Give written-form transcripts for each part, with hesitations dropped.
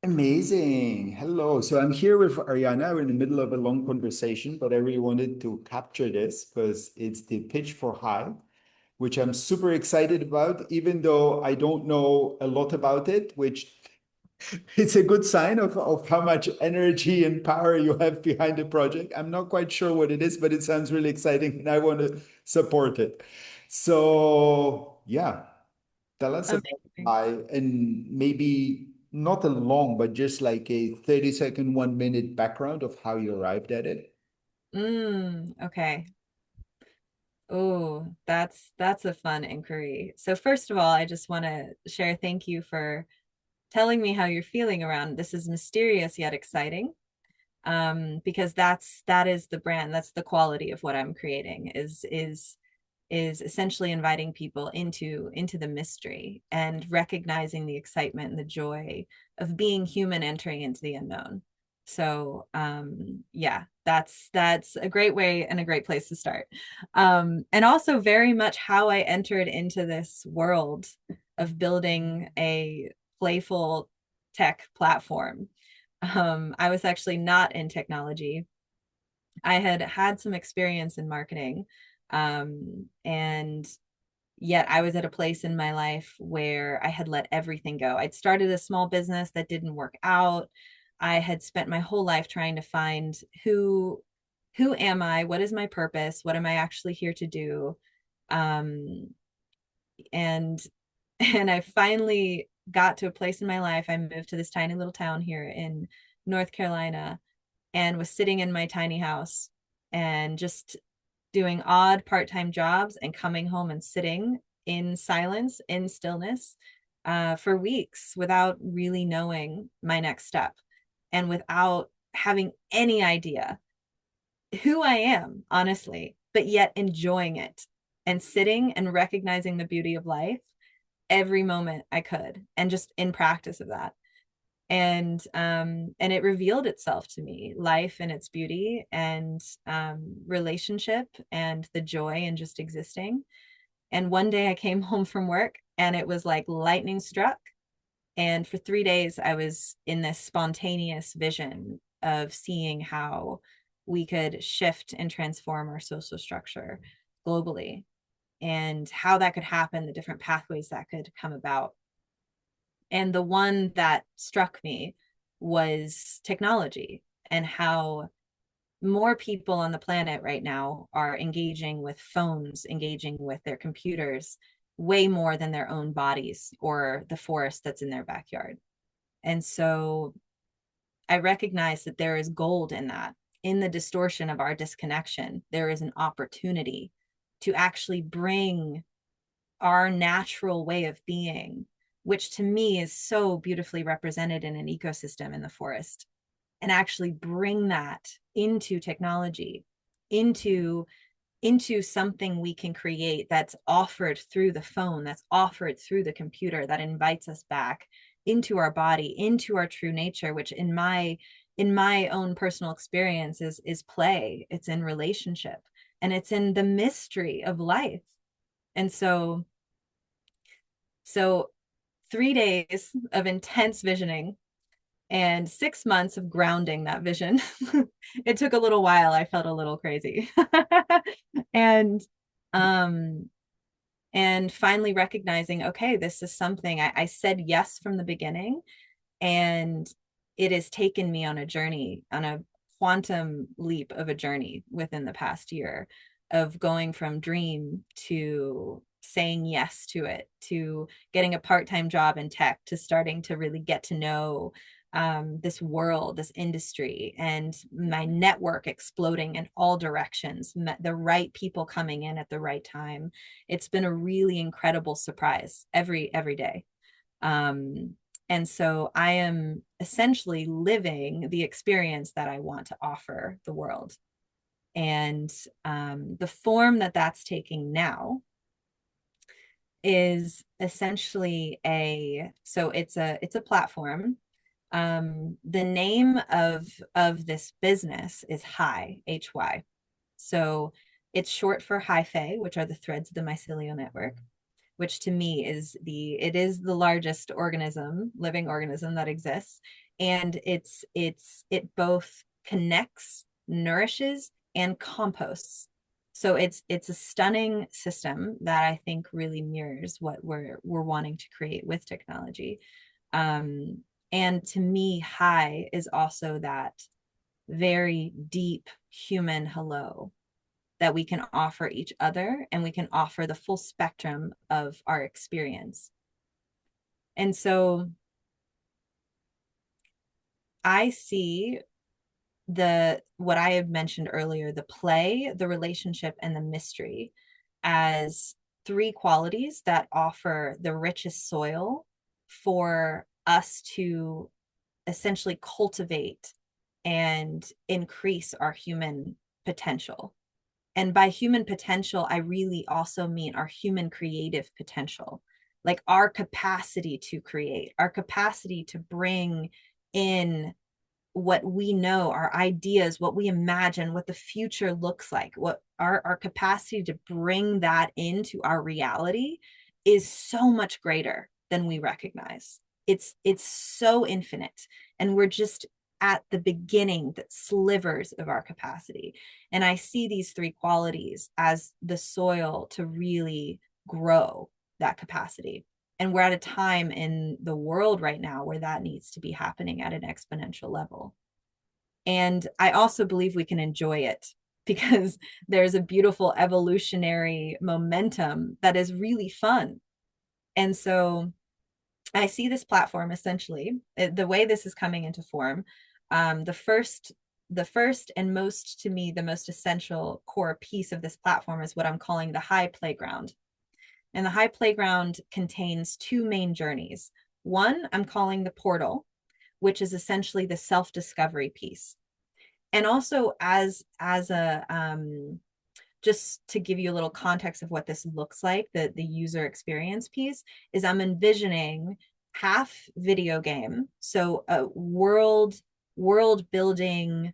Amazing. Hello. So I'm here with Ariana. We're in the middle of a long conversation, but I really wanted to capture this because it's the pitch for high, which I'm super excited about, even though I don't know a lot about it, which it's a good sign of how much energy and power you have behind the project. I'm not quite sure what it is, but it sounds really exciting and I want to support it. So yeah, tell us about Amazing. I and maybe not a long, but just like a 30-second, 1 minute background of how you arrived at it. Okay. Oh, that's a fun inquiry. So first of all, I just want to share thank you for telling me how you're feeling around this is mysterious yet exciting. Because that is the brand, that's the quality of what I'm creating is essentially inviting people into the mystery and recognizing the excitement and the joy of being human entering into the unknown. So yeah, that's a great way and a great place to start. And also very much how I entered into this world of building a playful tech platform. I was actually not in technology. I had had some experience in marketing, and yet I was at a place in my life where I had let everything go. I'd started a small business that didn't work out. I had spent my whole life trying to find who am I? What is my purpose? What am I actually here to do? Um, and and I finally got to a place in my life. I moved to this tiny little town here in North Carolina and was sitting in my tiny house and just doing odd part-time jobs and coming home and sitting in silence, in stillness, for weeks without really knowing my next step and without having any idea who I am, honestly, but yet enjoying it and sitting and recognizing the beauty of life every moment I could and just in practice of that. And it revealed itself to me, life and its beauty and relationship and the joy in just existing. And one day I came home from work and it was like lightning struck. And for 3 days, I was in this spontaneous vision of seeing how we could shift and transform our social structure globally and how that could happen, the different pathways that could come about. And the one that struck me was technology and how more people on the planet right now are engaging with phones, engaging with their computers way more than their own bodies or the forest that's in their backyard. And so I recognize that there is gold in that. In the distortion of our disconnection, there is an opportunity to actually bring our natural way of being, which to me is so beautifully represented in an ecosystem in the forest, and actually bring that into technology, into into something we can create that's offered through the phone, that's offered through the computer, that invites us back into our body, into our true nature, which in my own personal experience is play, it's in relationship, and it's in the mystery of life. And so 3 days of intense visioning and 6 months of grounding that vision. It took a little while. I felt a little crazy. and um and finally recognizing, okay, this is something I said yes from the beginning, and it has taken me on a journey, on a quantum leap of a journey within the past year of going from dream to saying yes to it, to getting a part-time job in tech, to starting to really get to know this world, this industry, and my network exploding in all directions, the right people coming in at the right time. It's been a really incredible surprise every day. Um, and so I am essentially living the experience that I want to offer the world. And the form that that's taking now is essentially it's a platform. The name of this business is Hy. So it's short for hyphae, which are the threads of the mycelial network, which to me is the largest living organism that exists. And it both connects, nourishes, and composts. So it's a stunning system that I think really mirrors what we're wanting to create with technology. And to me, high is also that very deep human hello that we can offer each other, and we can offer the full spectrum of our experience. And so I see what I have mentioned earlier, the play, the relationship, and the mystery as three qualities that offer the richest soil for us to essentially cultivate and increase our human potential. And by human potential, I really also mean our human creative potential, like our capacity to create, our capacity to bring in what we know, our ideas, what we imagine, what the future looks like, what our capacity to bring that into our reality is so much greater than we recognize. It's so infinite, and we're just at the beginning, that slivers of our capacity. And I see these three qualities as the soil to really grow that capacity. And we're at a time in the world right now where that needs to be happening at an exponential level. And I also believe we can enjoy it, because there's a beautiful evolutionary momentum that is really fun. And so I see this platform essentially, the way this is coming into form. The first and most, to me, the most essential core piece of this platform is what I'm calling the high playground. And the high playground contains two main journeys. One I'm calling the portal, which is essentially the self-discovery piece. And also as a just to give you a little context of what this looks like, the user experience piece is I'm envisioning half video game, so a world building,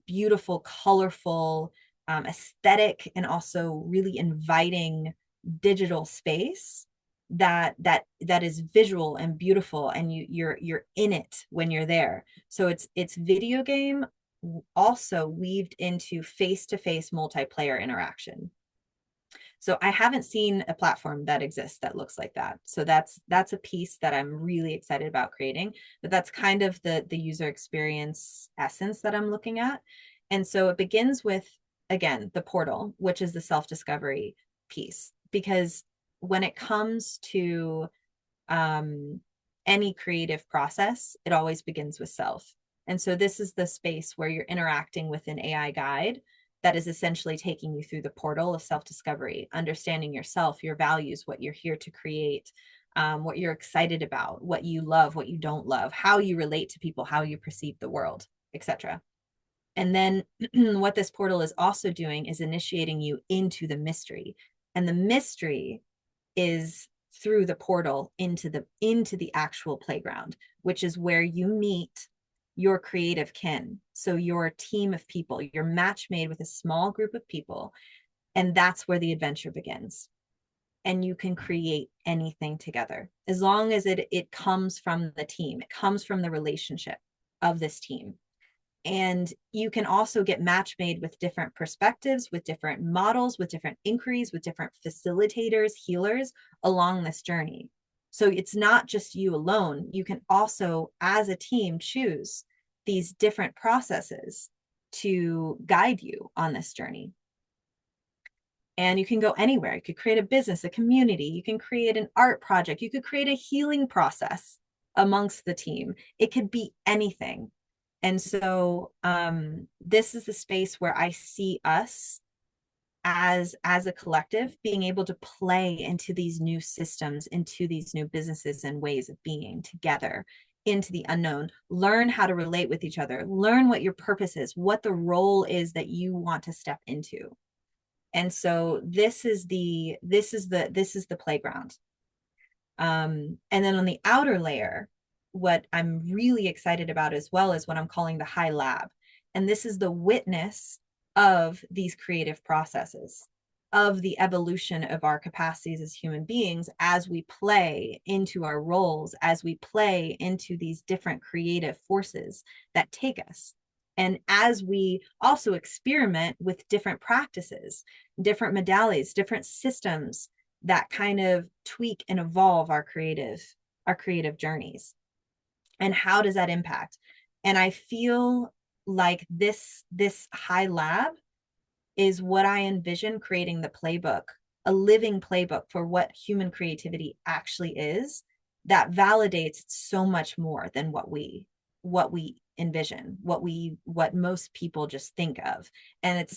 beautiful, colorful, aesthetic, and also really inviting digital space that is visual and beautiful, and you're in it when you're there. So it's video game also weaved into face-to-face multiplayer interaction. So I haven't seen a platform that exists that looks like that. So that's a piece that I'm really excited about creating, but that's kind of the user experience essence that I'm looking at. And so it begins with, again, the portal, which is the self-discovery piece, because when it comes to any creative process, it always begins with self. And so this is the space where you're interacting with an AI guide that is essentially taking you through the portal of self-discovery, understanding yourself, your values, what you're here to create, what you're excited about, what you love, what you don't love, how you relate to people, how you perceive the world, etc. And then what this portal is also doing is initiating you into the mystery. And the mystery is through the portal into the actual playground, which is where you meet your creative kin. So your team of people, you're match made with a small group of people, and that's where the adventure begins. And you can create anything together as long as it comes from the team, it comes from the relationship of this team. And you can also get match made with different perspectives, with different models, with different inquiries, with different facilitators, healers along this journey. So it's not just you alone. You can also, as a team, choose these different processes to guide you on this journey. And you can go anywhere. You could create a business, a community. You can create an art project. You could create a healing process amongst the team. It could be anything. And so this is the space where I see us as a collective being able to play into these new systems, into these new businesses and ways of being together, into the unknown, learn how to relate with each other, learn what your purpose is, what the role is that you want to step into. And so this is the playground. And then on the outer layer, what I'm really excited about as well is what I'm calling the high lab. And this is the witness of these creative processes. of the evolution of our capacities as human beings as we play into our roles, as we play into these different creative forces that take us. And as we also experiment with different practices, different modalities, different systems that kind of tweak and evolve our creative journeys. And how does that impact? And I feel like this high lab is what I envision creating the playbook, a living playbook for what human creativity actually is, that validates so much more than what we envision, what most people just think of. And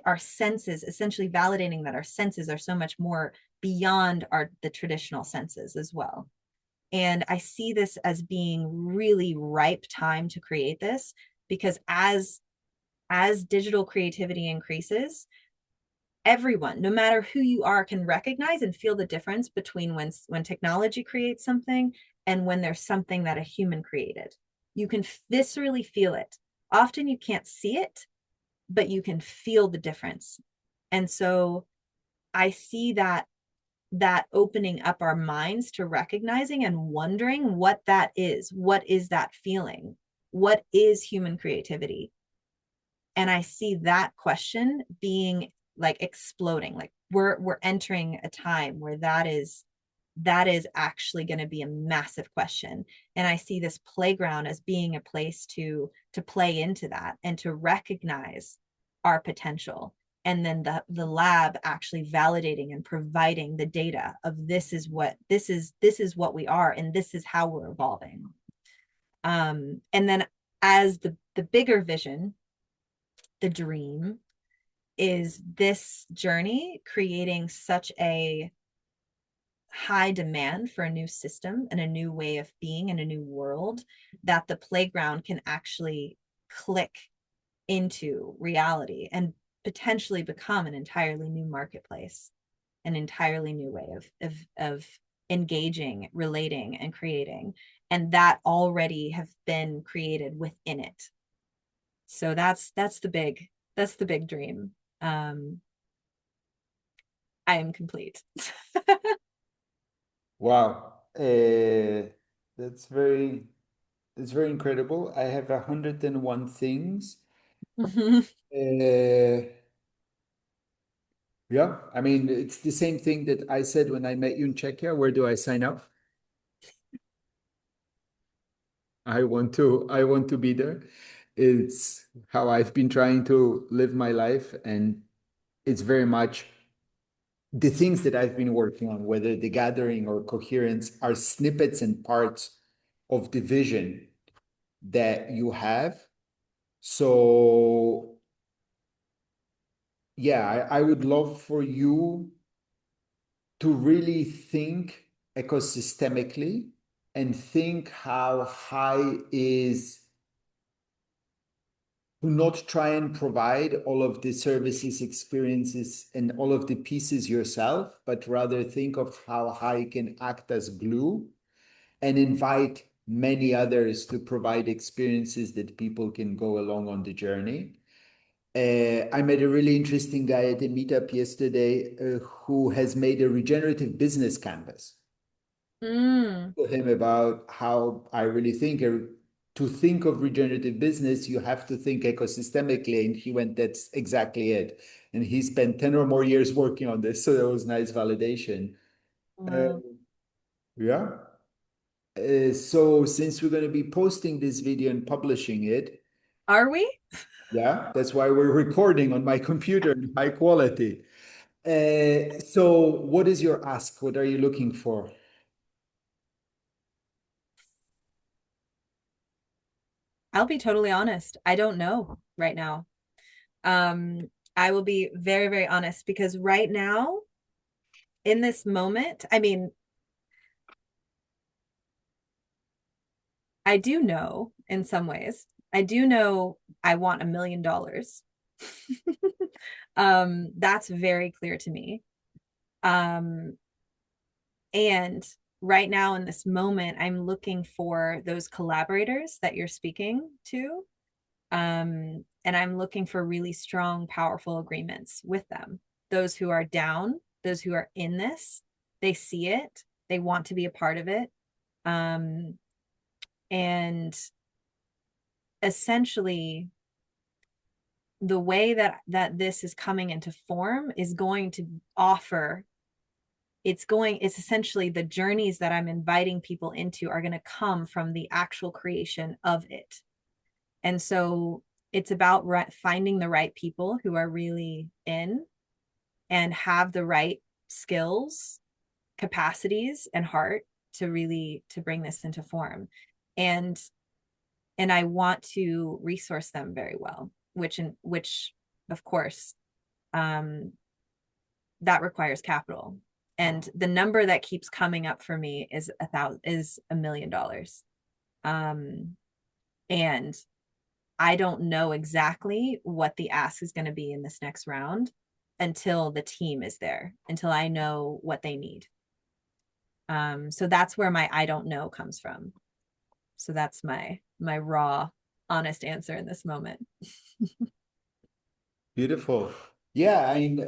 our senses, essentially validating that our senses are so much more beyond the traditional senses as well. And I see this as being really ripe time to create this, because as digital creativity increases, everyone, no matter who you are, can recognize and feel the difference between when technology creates something and when there's something that a human created. You can viscerally feel it. Often you can't see it, but you can feel the difference. And so I see that opening up our minds to recognizing and wondering what that is. What is that feeling? What is human creativity? And I see that question being like exploding. Like we're entering a time where that is actually going to be a massive question. And I see this playground as being a place to play into that and to recognize our potential. And then the lab actually validating and providing the data of this is what we are, and this is how we're evolving. And then as the bigger vision, the dream, is this journey creating such a high demand for a new system and a new way of being and a new world that the playground can actually click into reality and potentially become an entirely new marketplace, an entirely new way of engaging, relating, and creating, and that already have been created within it. So that's the big dream. I am complete. Wow. That's very that's very incredible. I have 101 things. Uh, yeah, I mean, it's the same thing that I said when I met you in Czechia. Where do I sign up? I want to be there. It's how I've been trying to live my life, and it's very much the things that I've been working on, whether the gathering or coherence, are snippets and parts of the vision that you have. So yeah, I would love for you to really think ecosystemically and think how high is to not try and provide all of the services, experiences, and all of the pieces yourself, but rather think of how high can act as glue and invite many others to provide experiences that people can go along on the journey. I met a really interesting guy at a meetup yesterday who has made a regenerative business canvas. Mm, To him about how I really think to think of regenerative business, you have to think ecosystemically. And he went, that's exactly it. And he spent 10 or more years working on this. So that was nice validation. Uh, wow. yeah. So since we're going to be posting this video and publishing it, Are we? yeah, that's why we're recording on my computer in high quality. So what is your ask? What are you looking for? I'll be totally honest. I don't know right now. I will be very, very honest, because right now, in this moment, I mean, I do know in some ways. I do know I want $1 million. That's very clear to me. Um, and right now in this moment, I'm looking for those collaborators that you're speaking to. And I'm looking for really strong, powerful agreements with them. those who are down, those who are in this, they see it, they want to be a part of it. And essentially the way that this is coming into form is going to offer, it's essentially the journeys that I'm inviting people into are going to come from the actual creation of it. And so it's about finding the right people who are really in and have the right skills, capacities, and heart to really to bring this into form. And I want to resource them very well, which of course that requires capital. And the number that keeps coming up for me is $1 million. And I don't know exactly what the ask is going to be in this next round until the team is there, until I know what they need. So that's where my I don't know comes from. So that's my raw, honest answer in this moment. Beautiful. Yeah, I mean,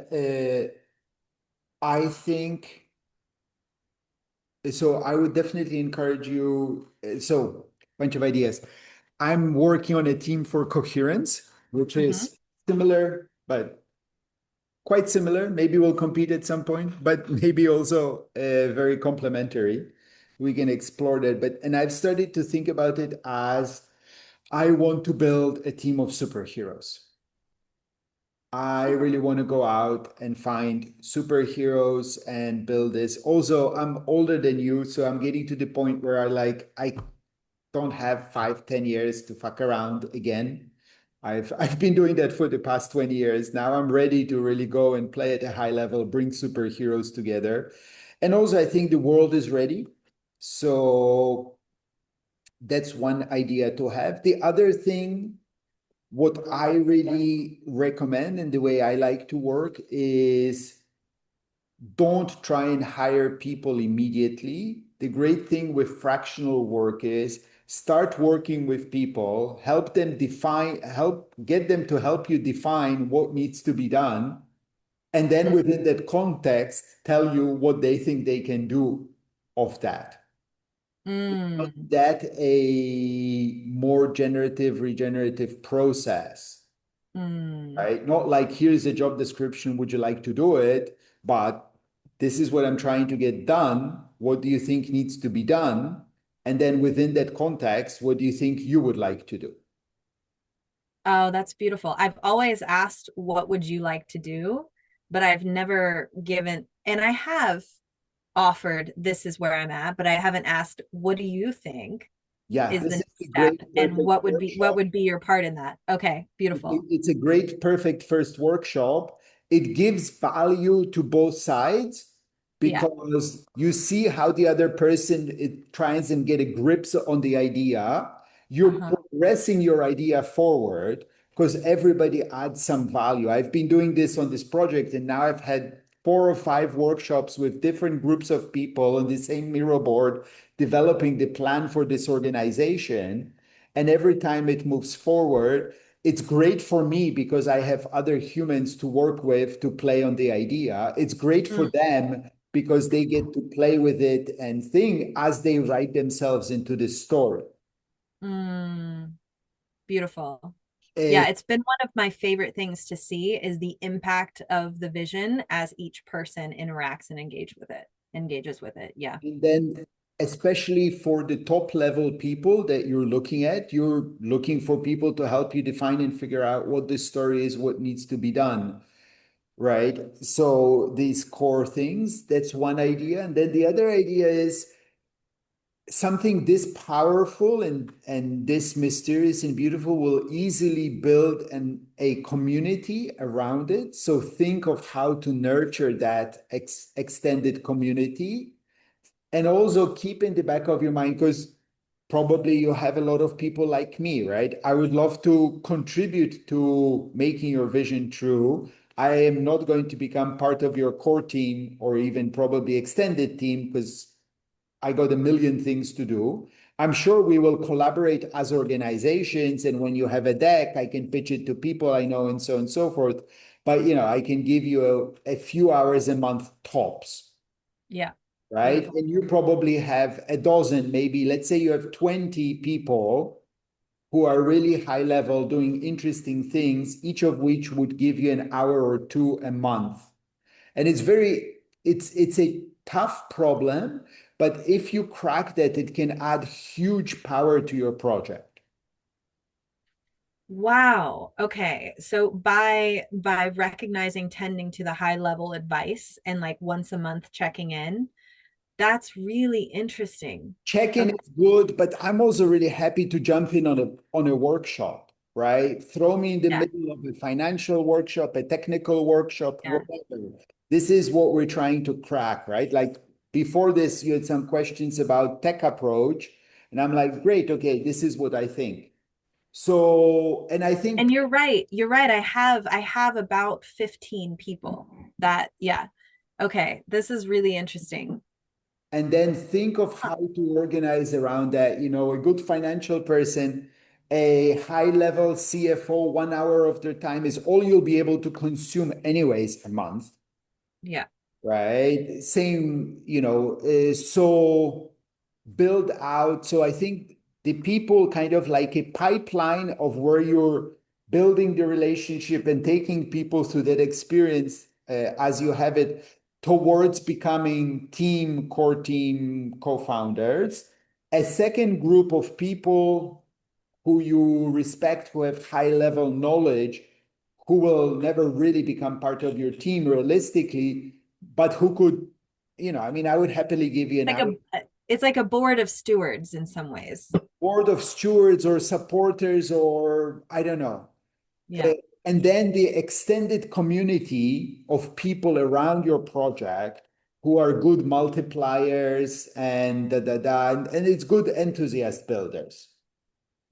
I think so. I would definitely encourage you. So, bunch of ideas. I'm working on a team for coherence, which Mm-hmm. is similar, but quite similar. Maybe we'll compete at some point, but maybe also very complementary. We can explore that. But and I've started to think about it as I want to build a team of superheroes. I really want to go out and find superheroes and build this. Also, I'm older than you, so I'm getting to the point where I don't have 5, 10 years to fuck around again. I've been doing that for the past 20 years. Now I'm ready to really go and play at a high level, bring superheroes together. And also I think the world is ready. So that's one idea to have. The other thing, what I really recommend and the way I like to work is don't try and hire people immediately. The great thing with fractional work is start working with people, help them define, help get them to help you define what needs to be done. And then within that context, tell you what they think they can do of that. Mm, That a more generative, regenerative process, mm. right? Not like here's a job description, would you like to do it? But this is what I'm trying to get done. What do you think needs to be done? And then within that context, what do you think you would like to do? Oh, that's beautiful. I've always asked, what would you like to do? But I've never given, and I have offered, this is where I'm at, but I haven't asked, what do you think Yeah, is the this is next a step? great And perfect what workshop. would be your part in that? Okay, beautiful. It's a great, perfect first workshop. It gives value to both sides Yeah. because you see how the other person it tries and get a grips on the idea. You're Uh-huh. progressing your idea forward because everybody adds some value. I've been doing this on this project, and now I've had 4 or 5 workshops with different groups of people on the same Miro board developing the plan for this organization. And every time it moves forward, it's great for me because I have other humans to work with to play on the idea. It's great for Mm, them because they get to play with it and think as they write themselves into the story. mm, beautiful. Uh, Yeah, it's been one of my favorite things to see is the impact of the vision as each person interacts and engages with it. Yeah. and then, especially for the top level people that you're looking for people to help you define and figure out what this story is, what needs to be done. Right. So these core things, that's one idea. And then the other idea is something this powerful and this mysterious and beautiful will easily build a community around it. So think of how to nurture that extended community and also keep in the back of your mind because probably you have a lot of people like me, right? I would love to contribute to making your vision true. I am not going to become part of your core team or even probably extended team because I got a million things to do. I'm sure we will collaborate as organizations. And when you have a deck, I can pitch it to people I know and so forth. but I can give you a few hours a month tops, Yeah. right? Beautiful. And you probably have a dozen, maybe, let's say you have 20 people who are really high level doing interesting things, each of which would give you an hour or two a month. And it's a tough problem, but if you crack that, it can add huge power to your project. Wow. Okay. So by recognizing tending to the high level advice and like once a month checking in, that's really interesting. Check-in Okay. is good, but I'm also really happy to jump in on a workshop, right? Throw me in the Yeah. middle of a financial workshop, a technical workshop, Yeah. whatever. This is what we're trying to crack, right? Like before this, you had some questions about tech approach, and I'm like, great, okay, this is what I think. So, and I And think, you're right. You're right. I have about 15 people that, yeah. Okay. This is really interesting. and then think of how to organize around that, a good financial person, a high level CFO, 1 hour of their time is all you'll be able to consume anyways a month, Yeah. right? Same, so build out. So I think the people kind of like a pipeline of where you're building the relationship and taking people through that experience as you have it towards becoming core team co-founders. A second group of people who you respect, who have high level knowledge, who will never really become part of your team realistically, but who could, I mean, I would happily give you an Like hour it's like a board of stewards in some ways. board of stewards or supporters, or I don't know. Uh, Yeah. And then the extended community of people around your project who are good multipliers and and it's good enthusiast builders.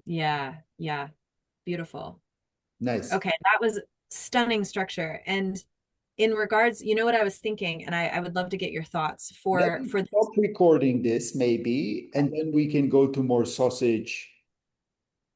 Yeah. Yeah. Beautiful. Nice. Okay, that was stunning structure. And in regards, you know what I was thinking, and I would love to get your thoughts Let for me this. stop recording this maybe, and then we can go to more sausage